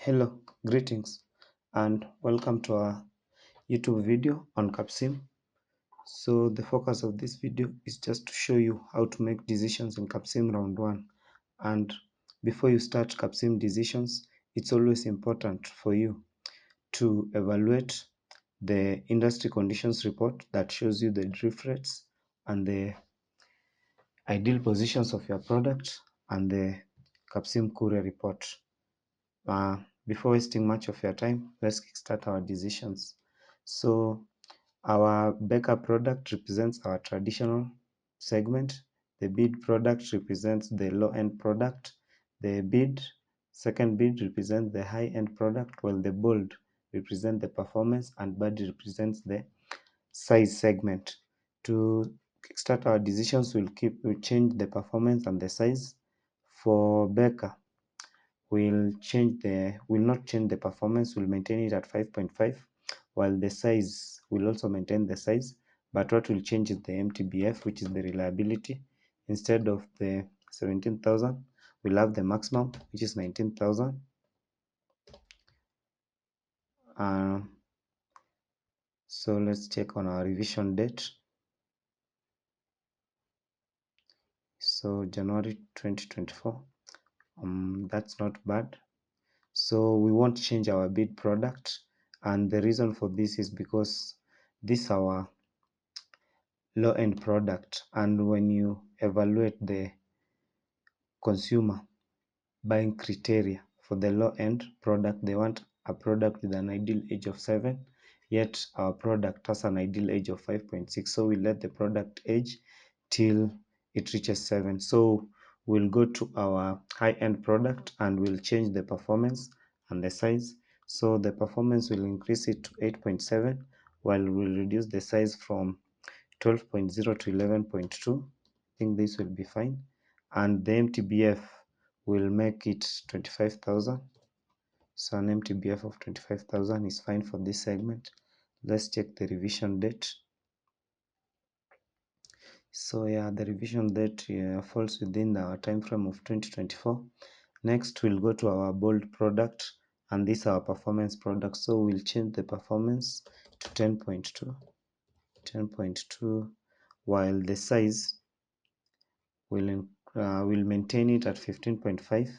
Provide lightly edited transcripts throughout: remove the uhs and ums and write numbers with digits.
Hello, greetings, and welcome to our YouTube video on Capsim. So the focus of this video is just to show you how to make decisions in Capsim round 1. And before you start Capsim decisions, it's always important for you to evaluate the industry conditions report that shows you the drift rates and the ideal positions of your product and the Capsim courier report. Before wasting much of your time, let's kickstart our decisions. So our backup product represents our traditional segment. The bid product represents the low-end product. The second bid represents the high-end product, while the bold represents the performance and bud represents the size segment. To kickstart our decisions, we'll change the performance and the size. For Becca, we'll not change the performance, we'll maintain it at 5.5, while the size will also maintain the size, but what will change is the MTBF, which is the reliability. Instead of the 17,000, we'll have the maximum, which is 19,000. So let's check on our revision date. So January 2024. That's not bad. So we won't change our bid product, and the reason for this is because this is our low-end product, and when you evaluate the consumer buying criteria for the low-end product, they want a product with an ideal age of 7, yet our product has an ideal age of 5.6, so we let the product age till it reaches 7. So we'll go to our high-end product and we'll change the performance and the size. So the performance will increase it to 8.7, while we'll reduce the size from 12.0 to 11.2. I think this will be fine, and the MTBF will make it 25,000. So an MTBF of 25,000 is fine for this segment. Let's check the revision date. So yeah, the revision date falls within our time frame of 2024. Next, we'll go to our bold product, and this is our performance product. So we'll change the performance to 10.2, while the size will maintain it at 15.5,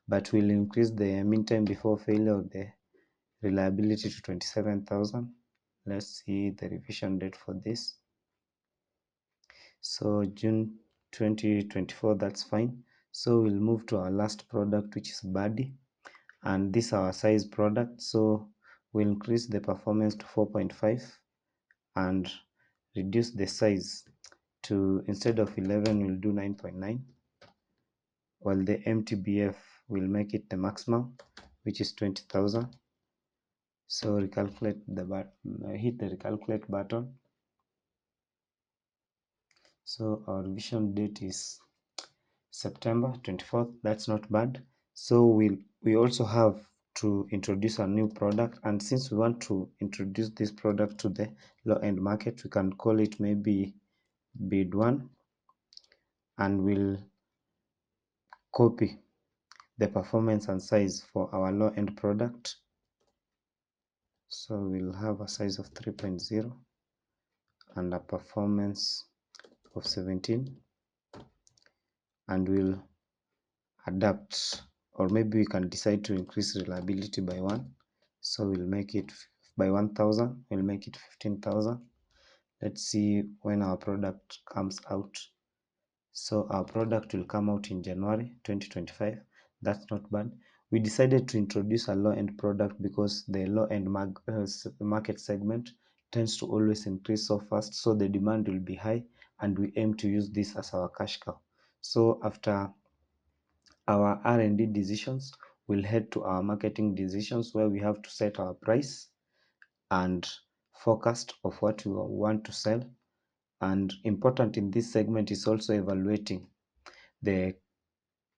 but we'll increase the mean time before failure of the reliability to 27,000. Let's see the revision date for this. So June 2024, that's fine. So we'll move to our last product, which is body, and this is our size product. So we'll increase the performance to 4.5 and reduce the size to, instead of 11, we'll do 9.9, while the MTBF will make it the maximum, which is 20,000. So recalculate hit the recalculate button. So our revision date is September 24th. That's not bad. So we also have to introduce a new product, and since we want to introduce this product to the low-end market, we can call it maybe bid 1, and we'll copy the performance and size for our low-end product. So we'll have a size of 3.0 and a performance of 17, and we'll adapt, or maybe we can decide to increase reliability by 1. So we'll make it by 1,000, we'll make it 15,000. Let's see when our product comes out. So our product will come out in January 2025. That's not bad. We decided to introduce a low-end product because the low-end market segment tends to always increase so fast, so the demand will be high, and we aim to use this as our cash cow. So after our R&D decisions, we'll head to our marketing decisions, where we have to set our price and forecast of what we want to sell. And important in this segment is also evaluating the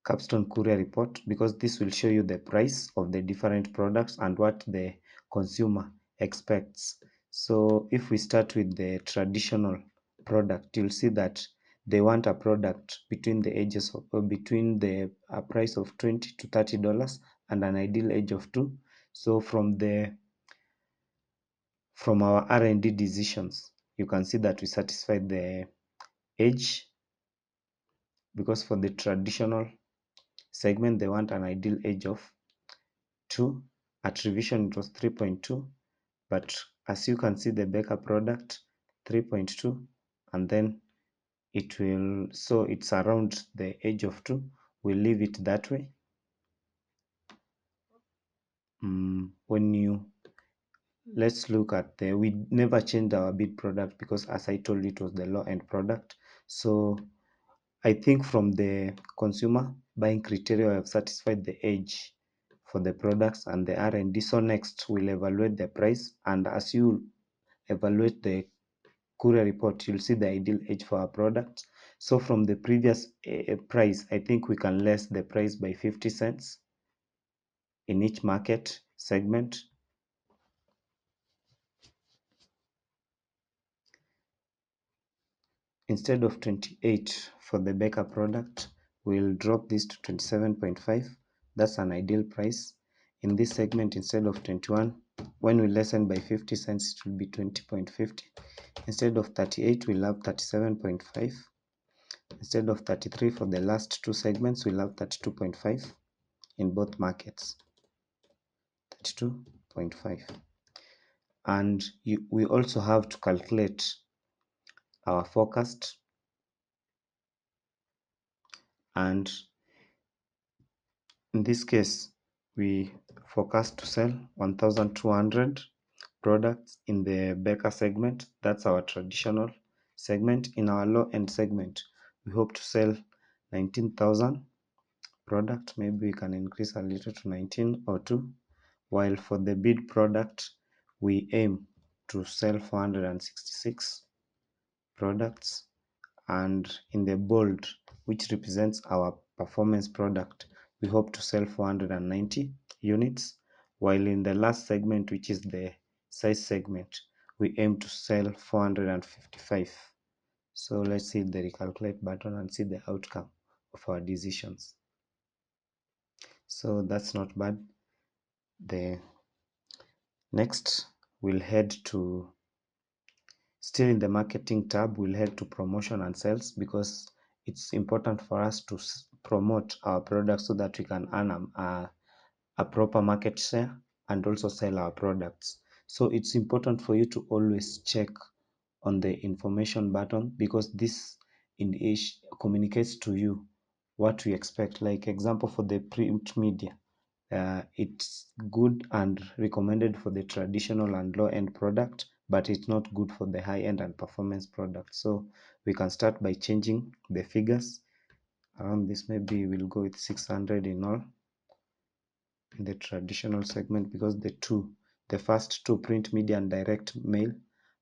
capstone courier report, because this will show you the price of the different products and what the consumer expects. So if we start with the traditional product, you'll see that they want a product between the ages of, between the price of $20 to $30, and an ideal age of 2. So from our R&D decisions, you can see that we satisfied the age, because for the traditional segment they want an ideal age of 2. At revision it was 3.2, but as you can see the Baker product 3.2, and then it will, so it's around the age of 2. We'll leave it that way. When you, let's look at the, we never changed our bid product because as I told you it was the low end product. So I think from the consumer buying criteria, I have satisfied the age for the products and the R&D. So next we'll evaluate the price, and as you evaluate the courier report, you'll see the ideal age for our product. So from the previous price, I think we can less the price by 50 cents in each market segment. Instead of 28 for the Baker product, we'll drop this to 27.5. That's an ideal price. In this segment, instead of 21, when we lessen by 50 cents, it will be 20.50. Instead of 38, we'll have 37.5. Instead of 33 for the last two segments, we'll have 32.5 in both markets. 32.5. And we also have to calculate our forecast, and in this case we forecast to sell 1,200 products in the Baker segment. That's our traditional segment. In our low end segment, we hope to sell 19,000 products. Maybe we can increase a little to 19 or 2. While for the bid product, we aim to sell 466 products. And in the bold, which represents our performance product, we hope to sell 490 units. While in the last segment, which is the size segment, we aim to sell 455. So let's hit the recalculate button and see the outcome of our decisions. So that's not bad. The next, we'll head to, still in the marketing tab, we'll head to promotion and sales, because it's important for us to promote our products so that we can earn a proper market share and also sell our products. So it's important for you to always check on the information button, because this communicates to you what we expect. Like example, for the print media, it's good and recommended for the traditional and low end product, but it's not good for the high end and performance product. So we can start by changing the figures around this. Maybe we'll go with 600 in all in the traditional segment, because the first two, print media and direct mail,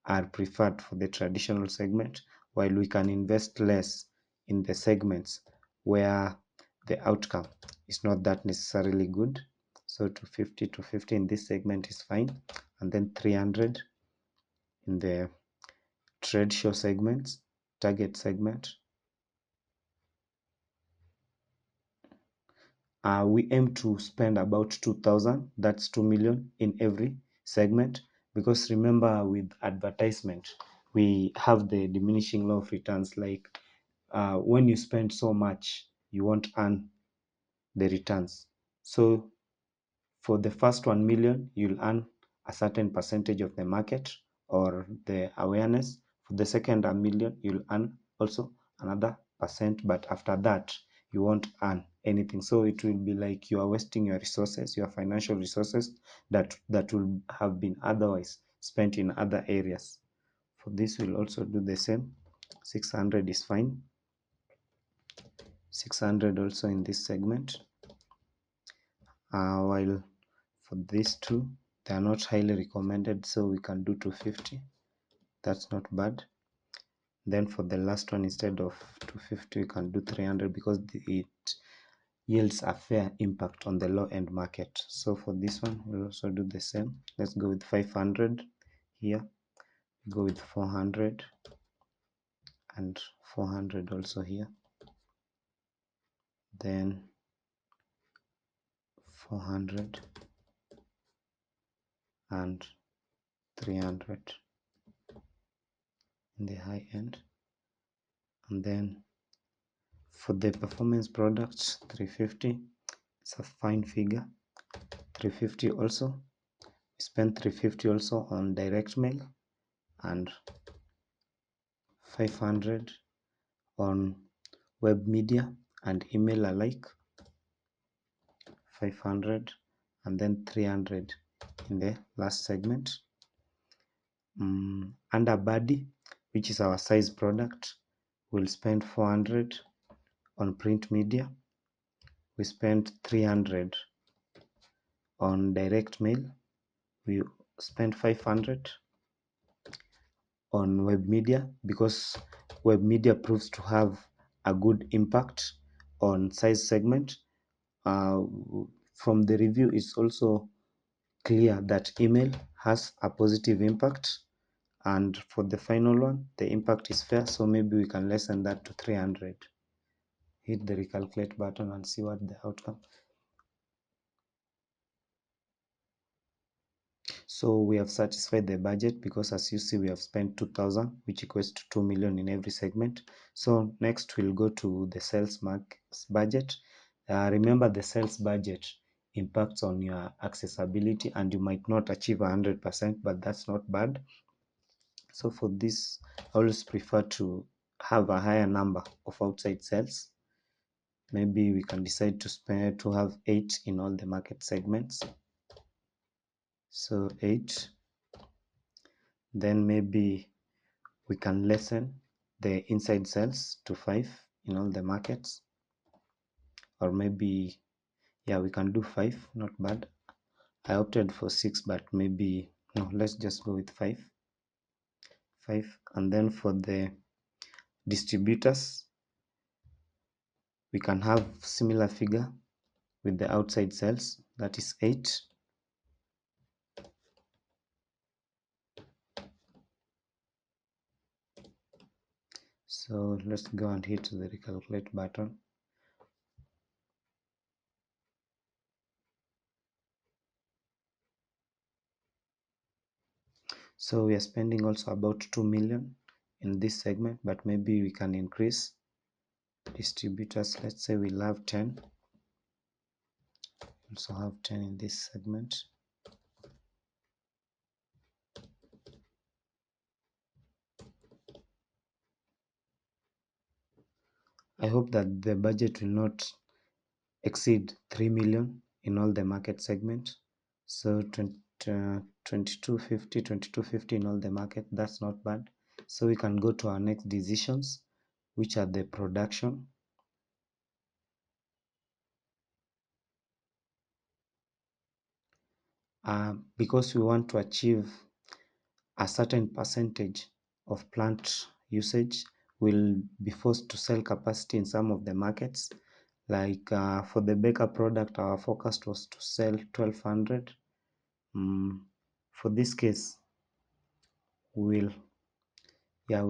are preferred for the traditional segment, while we can invest less in the segments where the outcome is not that necessarily good. So 250 in this segment is fine, and then 300 in the trade show segments, target segment. We aim to spend about 2,000, that's 2 million in every segment, because remember, with advertisement we have the diminishing law of returns. Like when you spend so much, you won't earn the returns. So for the first 1 million, you'll earn a certain percentage of the market or the awareness. For the second 1 million, you'll earn also another percent, but after that you won't earn anything. So it will be like you are wasting your resources, your financial resources that will have been otherwise spent in other areas. For this, we'll also do the same. 600 is fine. 600 also in this segment. While for these two, they are not highly recommended, so we can do 250. That's not bad. Then for the last one, instead of 250, we can do 300, because it yields a fair impact on the low end market. So for this one, we'll also do the same. Let's go with 500 here. Go with 400 and 400 also here. Then 400 and 300 in the high end. And then for the performance products, 350, it's a fine figure. 350 also, we spent 350 also on direct mail, and 500 on web media and email alike, 500, and then 300 in the last segment. Under body, which is our size product, we'll spend 400 on print media. We spent 300 on direct mail. We spent 500 on web media because web media proves to have a good impact on size segment. From the review, it's also clear that email has a positive impact, and for the final one, the impact is fair, so maybe we can lessen that to 300. Hit the recalculate button and see what the outcome. So we have satisfied the budget because, as you see, we have spent 2,000, which equates to 2 million in every segment. So next we'll go to the sales budget. Remember, the sales budget impacts on your accessibility, and you might not achieve 100%, but that's not bad. So for this, I always prefer to have a higher number of outside sales. Maybe we can decide to have 8 in all the market segments. So 8. Then maybe we can lessen the inside sales to 5 in all the markets, or maybe, yeah, we can do 5, not bad. I opted for 6, but maybe no, let's just go with 5. And then for the distributors, we can have similar figure with the outside sales, that is 8. So let's go and hit the recalculate button. So we are spending also about 2 million in this segment, but maybe we can increase distributors. Let's say we'll have 10. Also have 10 in this segment. I hope that the budget will not exceed 3 million in all the market segment. So 2250 in all the market, that's not bad. So we can go to our next decisions, which are the production. Because we want to achieve a certain percentage of plant usage, we'll be forced to sell capacity in some of the markets. Like for the baker product, our forecast was to sell 1200. For this case, we'll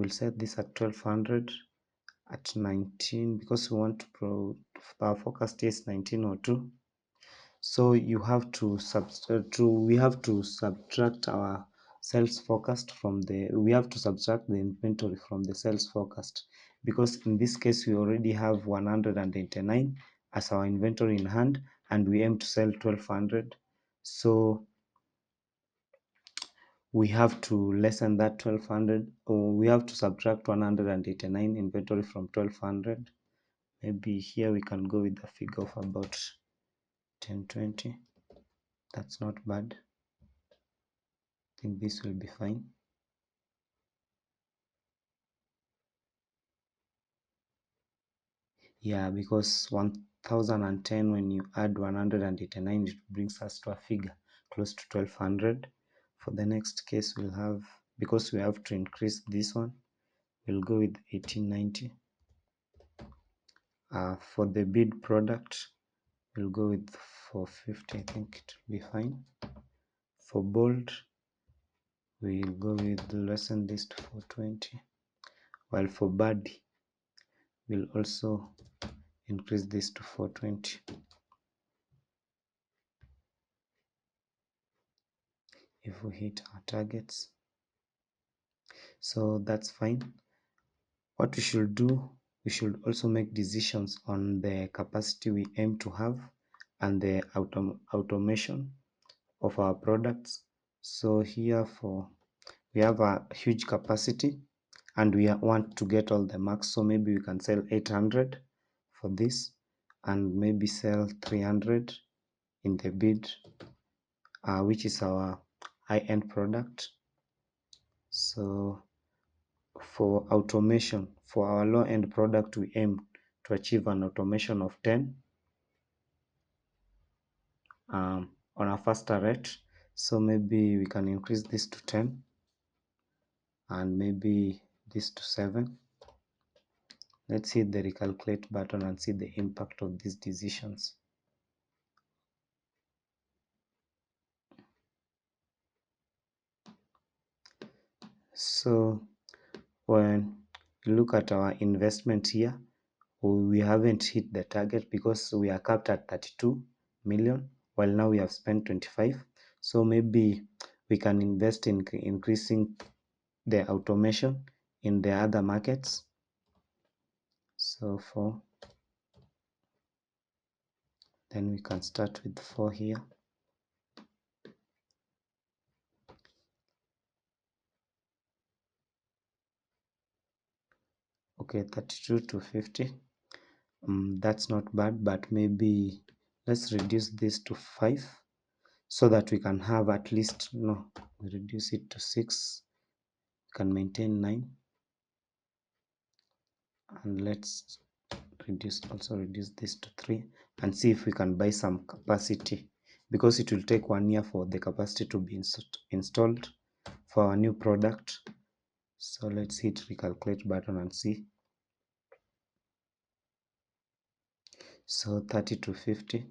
set this at 1200 at 19, because we want to our forecast is 1902. So we have to subtract our sales forecast from we have to subtract the inventory from the sales forecast, because in this case we already have 189 as our inventory in hand, and we aim to sell 1200. So we have to lessen that 1200, or we have to subtract 189 inventory from 1200. Maybe here we can go with a figure of about 1020. That's not bad. I think this will be fine. Yeah, because 1010, when you add 189, it brings us to a figure close to 1200. For the next case, we'll have, because we have to increase this one, we'll go with 1890. For the bid product, we'll go with 450. I think it will be fine. For bold, we'll go with lessen this to 420. While for body, we'll also increase this to 420. if we hit our targets. So that's fine. What we should do, we should also make decisions on the capacity we aim to have and the automation of our products. So here we have a huge capacity and we want to get all the marks, so maybe we can sell 800 for this and maybe sell 300 in the bid, which is our high-end product. So for automation, for our low-end product, we aim to achieve an automation of 10 on a faster rate. So maybe we can increase this to 10 and maybe this to 7. Let's hit the recalculate button and see the impact of these decisions. So when you look at our investment here, we haven't hit the target because we are capped at 32 million, while now we have spent 25. So maybe we can invest in increasing the automation in the other markets. So then we can start with 4 here. Okay, 32 to 50. That's not bad, but maybe let's reduce this to 5 so that we can have at least, no, we reduce it to 6, we can maintain 9, and let's also reduce this to 3 and see if we can buy some capacity, because it will take 1 year for the capacity to be installed for our new product. So let's hit recalculate button and see. So 30 to 50.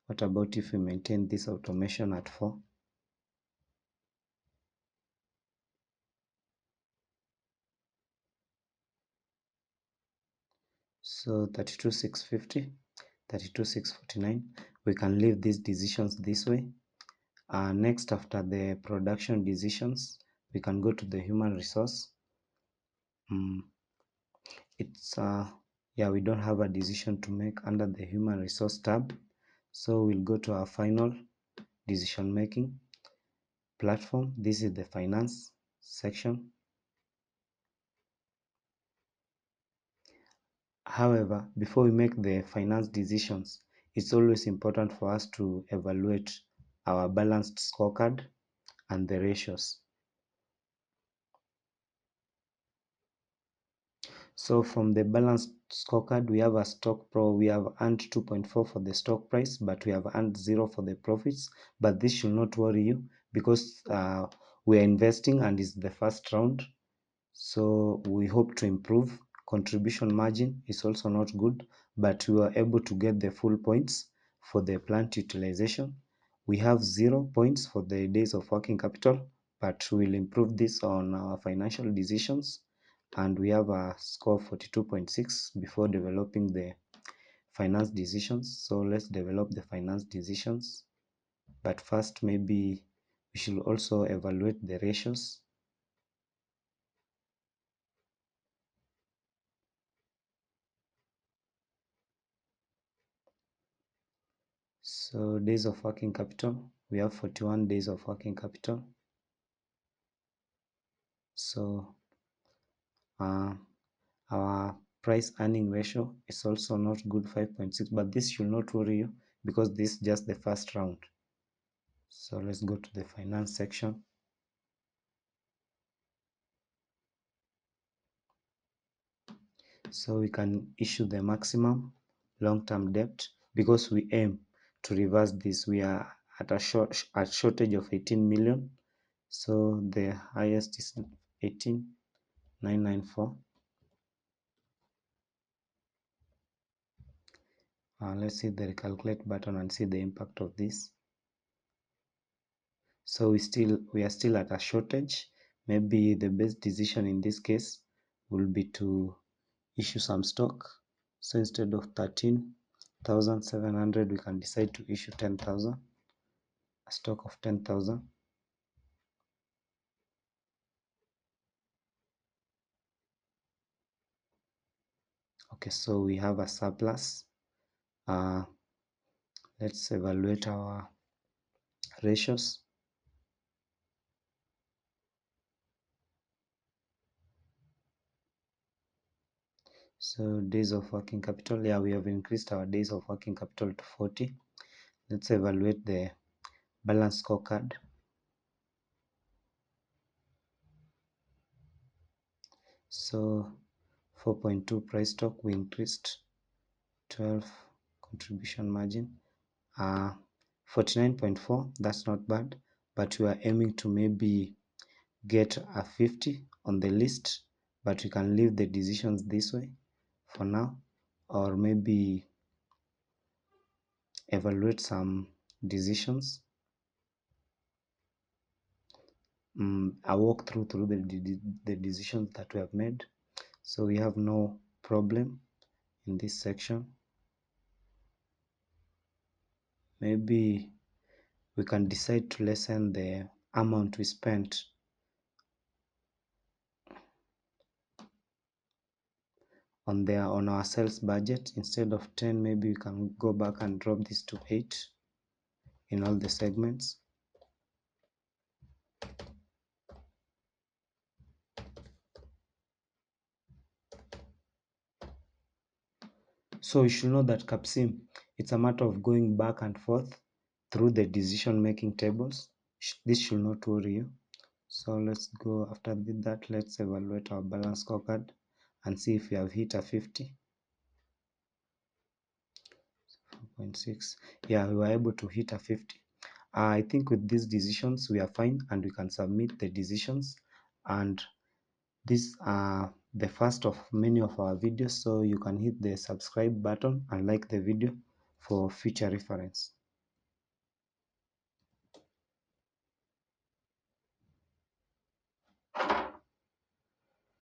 What about if we maintain this automation at 4? So 32,650, 32,649. We can leave these decisions this way. Next, after the production decisions, we can go to the human resource. We don't have a decision to make under the human resource tab. So we'll go to our final decision making platform. This is the finance section. However, before we make the finance decisions, it's always important for us to evaluate our balanced scorecard and the ratios. So from the balanced scorecard, we have a stock pro. We have earned 2.4 for the stock price, but we have earned 0 for the profits. But this should not worry you, because we are investing and it's the first round. So we hope to improve. Contribution margin is also not good, but we were able to get the full points for the plant utilization. We have 0 points for the days of working capital, but we'll improve this on our financial decisions. And we have a score of 42.6 before developing the finance decisions. So let's develop the finance decisions. But first, maybe we should also evaluate the ratios. So days of working capital, we have 41 days of working capital. So our price earning ratio is also not good, 5.6, but this should not worry you because this is just the first round. So let's go to the finance section. So we can issue the maximum long-term debt because we aim to reverse this. We are at a shortage of 18 million. So the highest is 18,994. Let's see the recalculate button and see the impact of this. So we are still at a shortage. Maybe the best decision in this case will be to issue some stock. So instead of 13,700, we can decide to issue 10,000, a stock of 10,000. Okay, so we have a surplus. Let's evaluate our ratios. So days of working capital, yeah, we have increased our days of working capital to 40. Let's evaluate the balance scorecard. So 4.2 price stock, we increased 12 contribution margin, 49.4, that's not bad, but we are aiming to maybe get a 50 on the list, but we can leave the decisions this way for now, or maybe evaluate some decisions. I walk through the decisions that we have made, so we have no problem in this section. Maybe we can decide to lessen the amount we spent on our sales budget. Instead of 10, maybe we can go back and drop this to 8 in all the segments. So you should know that Capsim, it's a matter of going back and forth through the decision making tables. This should not worry you. So let's go after that. Let's evaluate our balance scorecard and see if we have hit a 50. 4.6. Yeah, we were able to hit a 50. I think with these decisions we are fine and we can submit the decisions, and these are the first of many of our videos, so you can hit the subscribe button and like the video for future reference.